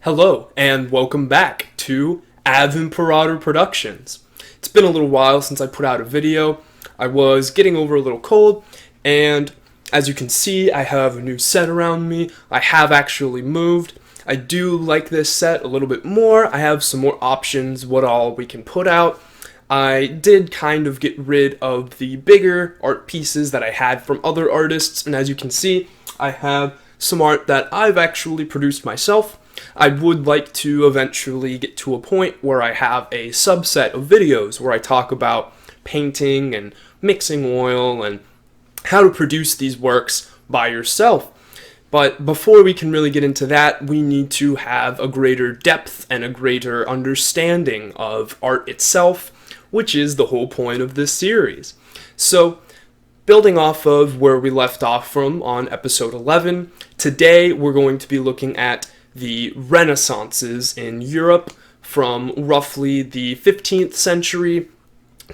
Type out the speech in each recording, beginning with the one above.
Hello, and welcome back to Ave Imperator Productions. It's been a little while since I put out a video. I was getting over a little cold, and as you can see, I have a new set around me. I have actually moved. I do like this set a little bit more. I have some more options what all we can put out. I did kind of get rid of the bigger art pieces that I had from other artists, and as you can see, I have some art that I've actually produced myself. I would like to eventually get to a point where I have a subset of videos where I talk about painting and mixing oil and how to produce these works by yourself. But before we can really get into that, we need to have a greater depth and a greater understanding of art itself, which is the whole point of this series. So, building off of where we left off from on episode 11, today we're going to be looking at the Renaissances in Europe from roughly the 15th century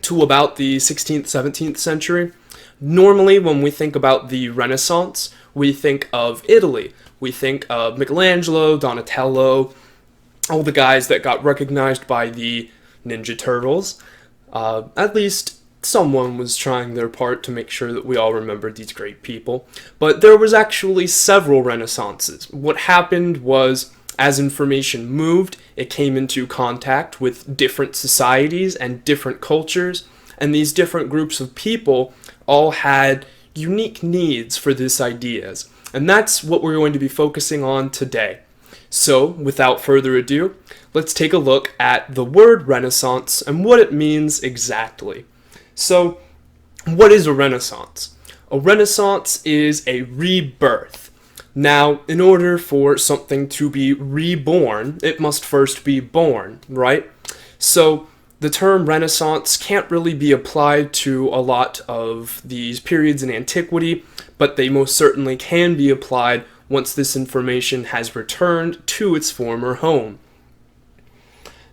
to about the 16th, 17th century. Normally, when we think about the Renaissance, we think of Italy. We think of Michelangelo, Donatello, all the guys that got recognized by the Ninja Turtles. At least someone was trying their part to make sure that we all remembered these great people. But there was actually several Renaissances. What happened was, as information moved, it came into contact with different societies and different cultures, and these different groups of people all had unique needs for these ideas. And that's what we're going to be focusing on today. So, without further ado, let's take a look at the word Renaissance and what it means exactly. So, what is a Renaissance? A Renaissance is a rebirth. Now, in order for something to be reborn, it must first be born, right? So, the term Renaissance can't really be applied to a lot of these periods in antiquity, but they most certainly can be applied once this information has returned to its former home.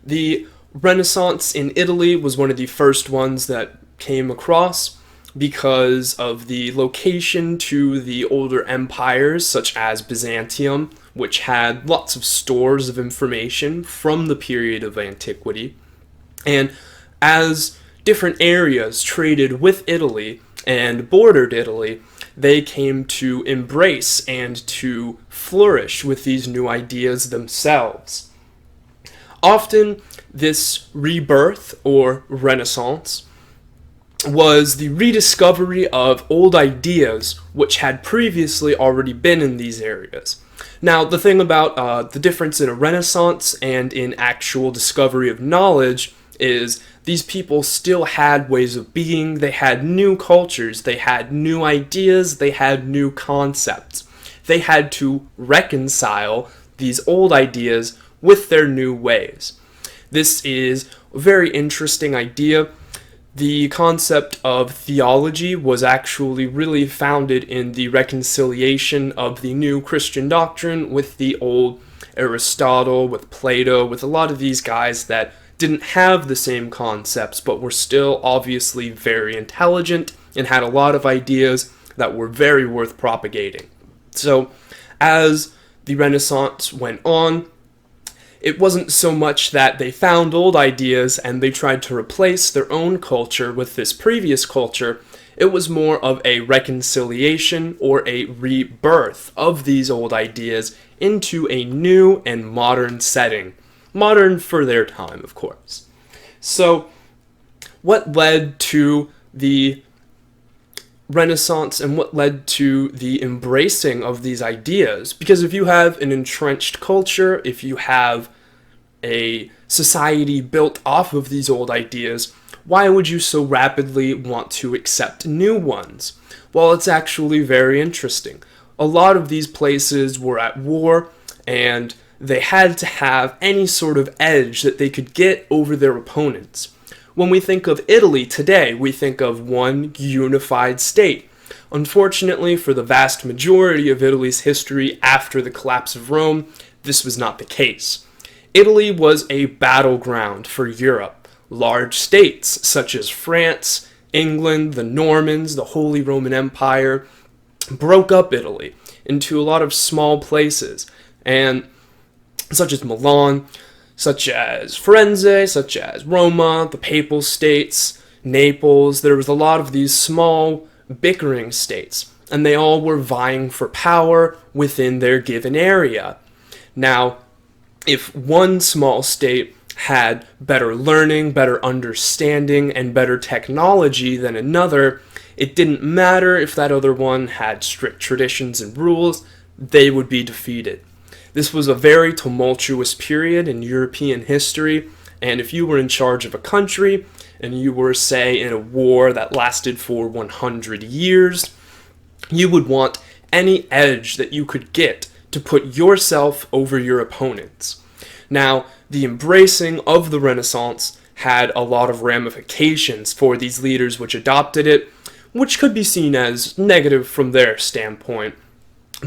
The Renaissance in Italy was one of the first ones that came across because of the location to the older empires such as Byzantium, which had lots of stores of information from the period of antiquity. And as different areas traded with Italy and bordered Italy, they came to embrace and to flourish with these new ideas themselves. Often, this rebirth or Renaissance was the rediscovery of old ideas which had previously already been in these areas. Now, the thing about the difference in a Renaissance and in actual discovery of knowledge is these people still had ways of being, they had new cultures, they had new ideas, they had new concepts. They had to reconcile these old ideas with their new ways. This is a very interesting idea. The concept of theology was actually really founded in the reconciliation of the new Christian doctrine with the old Aristotle, with Plato, with a lot of these guys that didn't have the same concepts but were still obviously very intelligent and had a lot of ideas that were very worth propagating. So, as the Renaissance went on, it wasn't so much that they found old ideas and they tried to replace their own culture with this previous culture. It was more of a reconciliation or a rebirth of these old ideas into a new and modern setting. Modern for their time, of course. So, what led to the Renaissance and what led to the embracing of these ideas? Because if you have an entrenched culture, if you have a society built off of these old ideas, why would you so rapidly want to accept new ones? Well, it's actually very interesting. A lot of these places were at war, and they had to have any sort of edge that they could get over their opponents. When we think of Italy today, we think of one unified state. Unfortunately, for the vast majority of Italy's history after the collapse of Rome, this was not the case. Italy was a battleground for Europe. Large states such as France, England, the Normans, the Holy Roman Empire broke up Italy into a lot of small places, and such as Milan, such as Firenze, such as Roma, the Papal States, Naples. There was a lot of these small bickering states, and they all were vying for power within their given area. Now, if one small state had better learning, better understanding, and better technology than another, it didn't matter if that other one had strict traditions and rules, they would be defeated. This was a very tumultuous period in European history, and if you were in charge of a country, and you were, say, in a war that lasted for 100 years, you would want any edge that you could get to put yourself over your opponents. Now, the embracing of the Renaissance had a lot of ramifications for these leaders which adopted it, which could be seen as negative from their standpoint.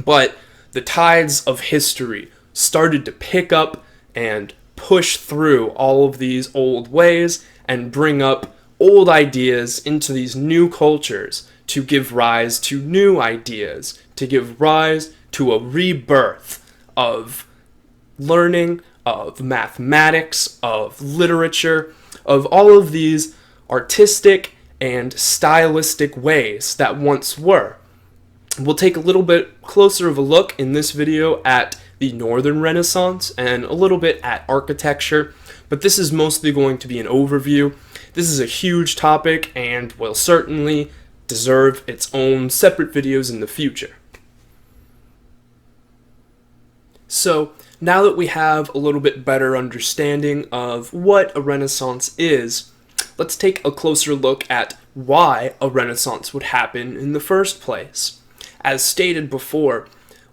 But the tides of history started to pick up and push through all of these old ways and bring up old ideas into these new cultures to give rise to new ideas, to give rise to a rebirth of learning, of mathematics, of literature, of all of these artistic and stylistic ways that once were. We'll take a little bit closer of a look in this video at the Northern Renaissance and a little bit at architecture, but this is mostly going to be an overview. This is a huge topic and will certainly deserve its own separate videos in the future. So, now that we have a little bit better understanding of what a Renaissance is, let's take a closer look at why a Renaissance would happen in the first place. As stated before,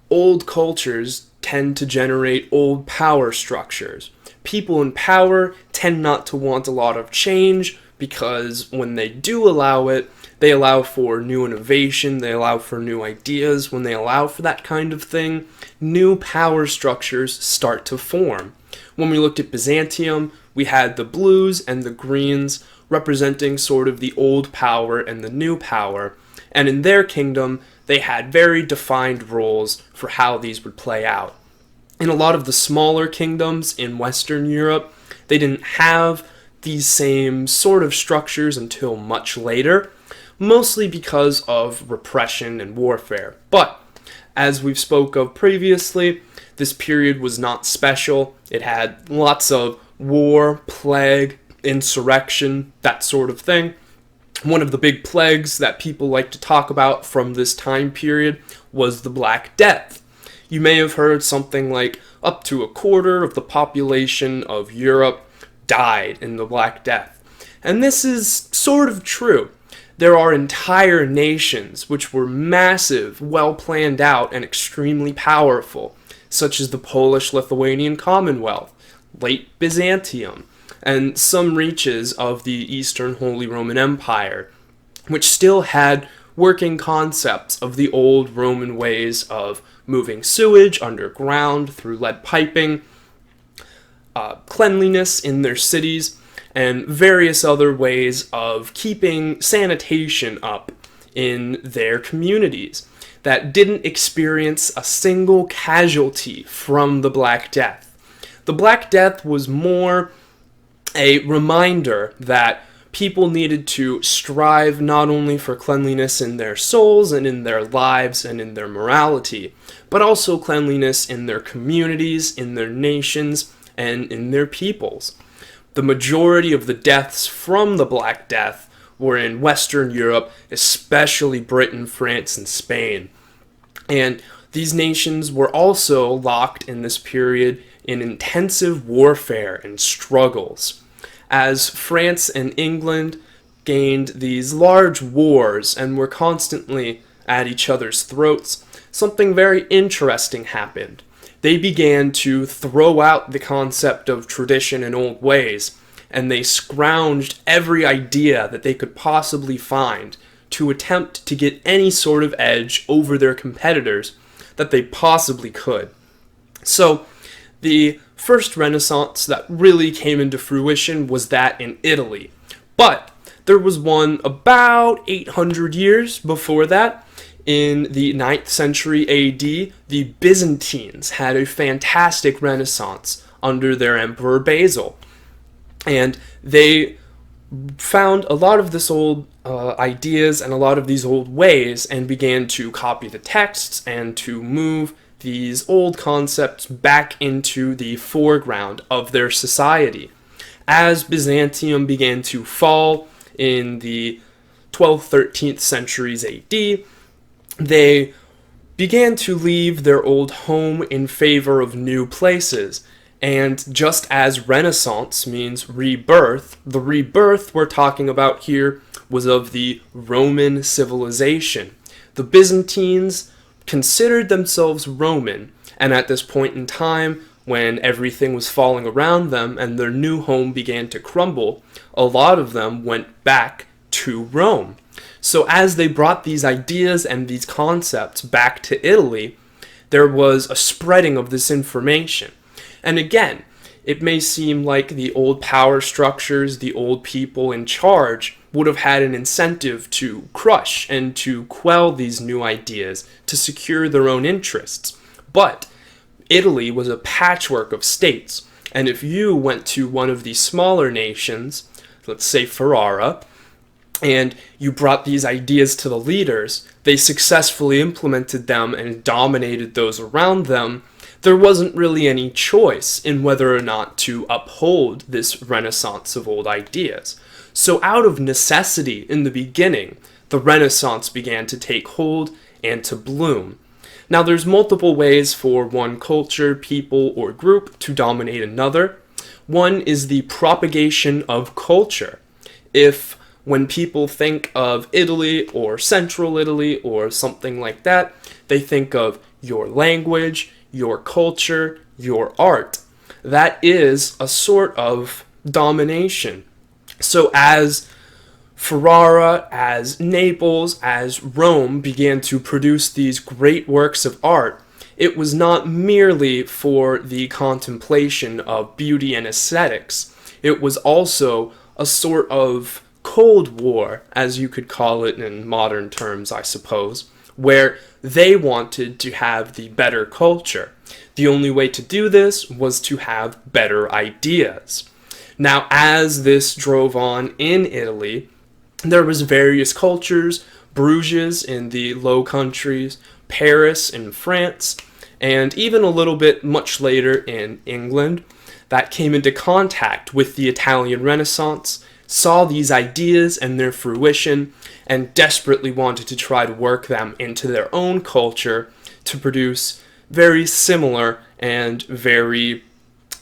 old cultures tend to generate old power structures. People in power tend not to want a lot of change because when they do allow it, they allow for new innovation, they allow for new ideas. When they allow for that kind of thing, new power structures start to form. When we looked at Byzantium, we had the blues and the greens representing sort of the old power and the new power, and in their kingdom, they had very defined roles for how these would play out. In a lot of the smaller kingdoms in Western Europe, they didn't have these same sort of structures until much later, mostly because of repression and warfare. But, as we've spoke of previously, this period was not special. It had lots of war, plague, insurrection, that sort of thing. One of the big plagues that people like to talk about from this time period was the Black Death. You may have heard something like up to a quarter of the population of Europe died in the Black Death. And this is sort of true. There are entire nations which were massive, well planned out, and extremely powerful, such as the Polish-Lithuanian Commonwealth, late Byzantium, and some reaches of the Eastern Holy Roman Empire, which still had working concepts of the old Roman ways of moving sewage underground through lead piping, cleanliness in their cities, and various other ways of keeping sanitation up in their communities that didn't experience a single casualty from the Black Death. The Black Death was more a reminder that people needed to strive not only for cleanliness in their souls and in their lives and in their morality, but also cleanliness in their communities, in their nations, and in their peoples. The majority of the deaths from the Black Death were in Western Europe, especially Britain, France, and Spain. And these nations were also locked in this period in intensive warfare and struggles. As France and England gained these large wars and were constantly at each other's throats, something very interesting happened. They began to throw out the concept of tradition and old ways, and they scrounged every idea that they could possibly find to attempt to get any sort of edge over their competitors that they possibly could. So, the first Renaissance that really came into fruition was that in Italy. But there was one about 800 years before that In the 9th century AD, the Byzantines had a fantastic renaissance under their Emperor Basil. And they found a lot of this old ideas and a lot of these old ways and began to copy the texts and to move these old concepts back into the foreground of their society. As Byzantium began to fall in the 12th, 13th centuries AD, they began to leave their old home in favor of new places. And just as Renaissance means rebirth, the rebirth we're talking about here was of the Roman civilization. The Byzantines considered themselves Roman, and at this point in time, when everything was falling around them and their new home began to crumble, a lot of them went back to Rome. So as they brought these ideas and these concepts back to Italy, there was a spreading of this information. And again, it may seem like the old power structures, the old people in charge, would have had an incentive to crush and to quell these new ideas to secure their own interests. But Italy was a patchwork of states, and if you went to one of these smaller nations, let's say Ferrara, and you brought these ideas to the leaders, they successfully implemented them and dominated those around them, there wasn't really any choice in whether or not to uphold this renaissance of old ideas. So out of necessity in the beginning, the Renaissance began to take hold and to bloom. Now there's multiple ways for one culture, people, or group to dominate another. One is the propagation of culture. If when people think of Italy or Central Italy or something like that, they think of your language, your culture, your art. That is a sort of domination. So as Ferrara, as Naples, as Rome began to produce these great works of art, it was not merely for the contemplation of beauty and aesthetics. It was also a sort of Cold War, as you could call it in modern terms, I suppose, where they wanted to have the better culture. The only way to do this was to have better ideas. Now, as this drove on in Italy, there was various cultures, Bruges in the Low Countries, Paris in France, and even a little bit much later in England, that came into contact with the Italian Renaissance, saw these ideas and their fruition, and desperately wanted to try to work them into their own culture to produce very similar and very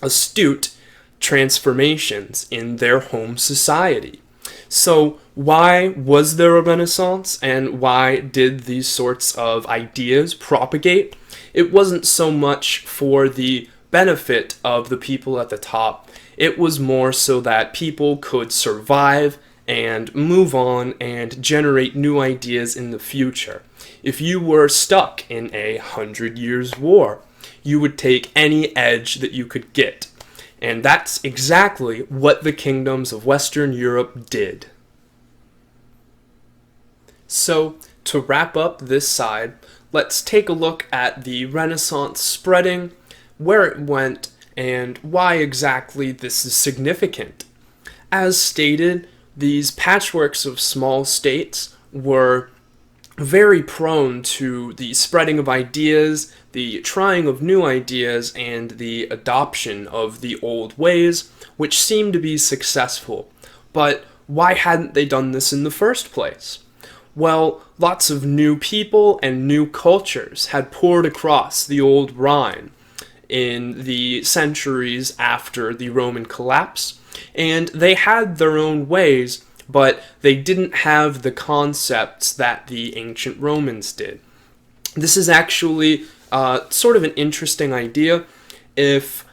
astute transformations in their home society. So why was there a Renaissance, and why did these sorts of ideas propagate? It wasn't so much for the benefit of the people at the top. It was more so that people could survive and move on and generate new ideas in the future. If you were stuck in 100 Years' War, you would take any edge that you could get. And that's exactly what the kingdoms of Western Europe did. So, to wrap up this side, let's take a look at the Renaissance spreading, where it went, and why exactly this is significant. As stated, these patchworks of small states were very prone to the spreading of ideas, the trying of new ideas, and the adoption of the old ways, which seemed to be successful. But why hadn't they done this in the first place? Well, lots of new people and new cultures had poured across the old Rhine in the centuries after the Roman collapse, and they had their own ways, but they didn't have the concepts that the ancient Romans did. This is actually sort of an interesting idea. If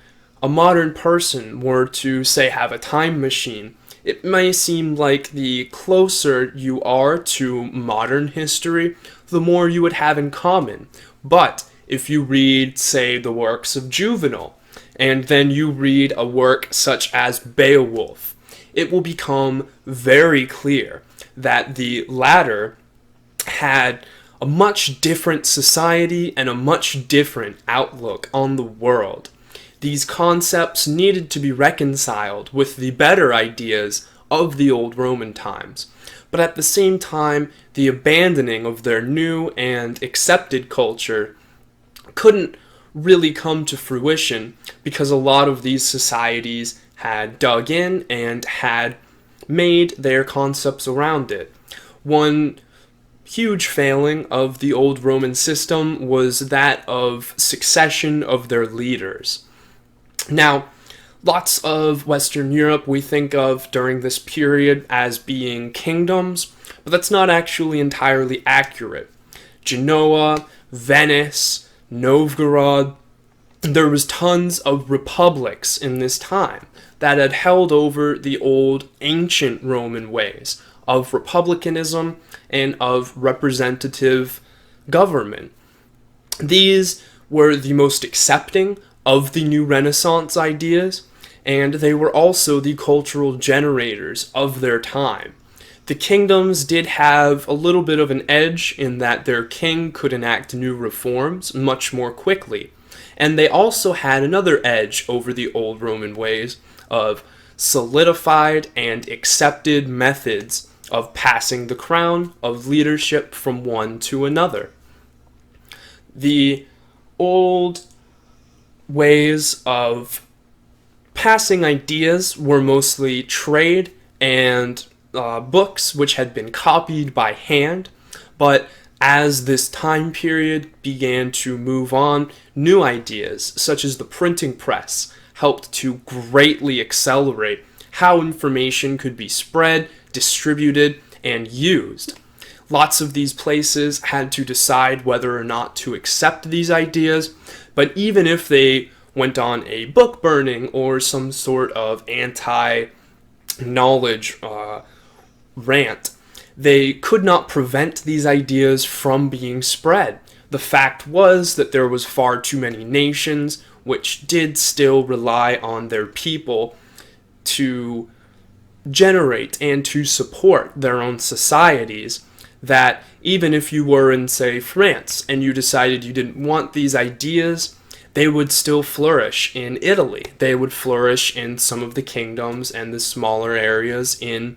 a modern person were to, say, have a time machine, it may seem like the closer you are to modern history, the more you would have in common. But if you read, say, the works of Juvenal, and then you read a work such as Beowulf, it will become very clear that the latter had a much different society and a much different outlook on the world. These concepts needed to be reconciled with the better ideas of the old Roman times, but at the same time, the abandoning of their new and accepted culture couldn't really come to fruition because a lot of these societies had dug in and had made their concepts around it. One huge failing of the old Roman system was that of succession of their leaders. Now, lots of Western Europe we think of during this period as being kingdoms, but that's not actually entirely accurate. Genoa, Venice, Novgorod, there was tons of republics in this time that had held over the old ancient Roman ways of republicanism and of representative government. These were the most accepting of the new Renaissance ideas, and they were also the cultural generators of their time. The kingdoms did have a little bit of an edge in that their king could enact new reforms much more quickly, and they also had another edge over the old Roman ways of solidified and accepted methods of passing the crown of leadership from one to another. The old ways of passing ideas were mostly trade and books which had been copied by hand, but as this time period began to move on, new ideas such as the printing press helped to greatly accelerate how information could be spread, distributed, and used. Lots of these places had to decide whether or not to accept these ideas, but even if they went on a book burning or some sort of anti-knowledge rant, they could not prevent these ideas from being spread. The fact was that there was far too many nations which did still rely on their people to generate and to support their own societies, that even if you were in, say, France and you decided you didn't want these ideas, they would still flourish in Italy. They would flourish in some of the kingdoms and the smaller areas in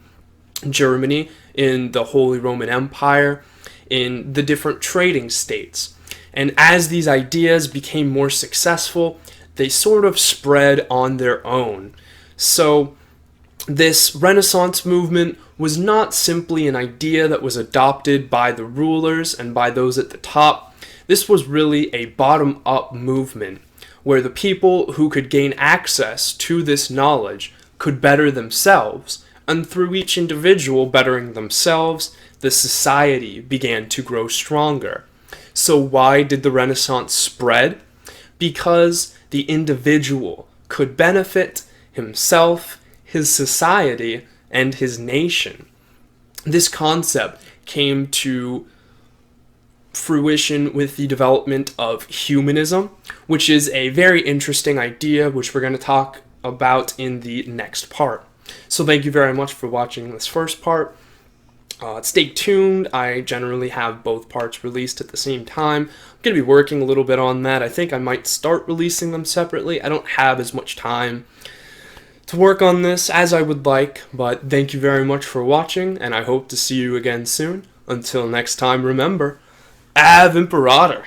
Germany, in the Holy Roman Empire, in the different trading states. And as these ideas became more successful, they sort of spread on their own. So this Renaissance movement was not simply an idea that was adopted by the rulers and by those at the top. This was really a bottom-up movement where the people who could gain access to this knowledge could better themselves, and through each individual bettering themselves, the society began to grow stronger. So why did the Renaissance spread? Because the individual could benefit himself, his society, and his nation. This concept came to fruition with the development of humanism, which is a very interesting idea which we're going to talk about in the next part. So thank you very much for watching this first part. Stay tuned. I generally have both parts released at the same time. I'm going to be working a little bit on that. I think I might start releasing them separately. I don't have as much time to work on this as I would like, but thank you very much for watching, and I hope to see you again soon. Until next time, remember, Ave Imperator!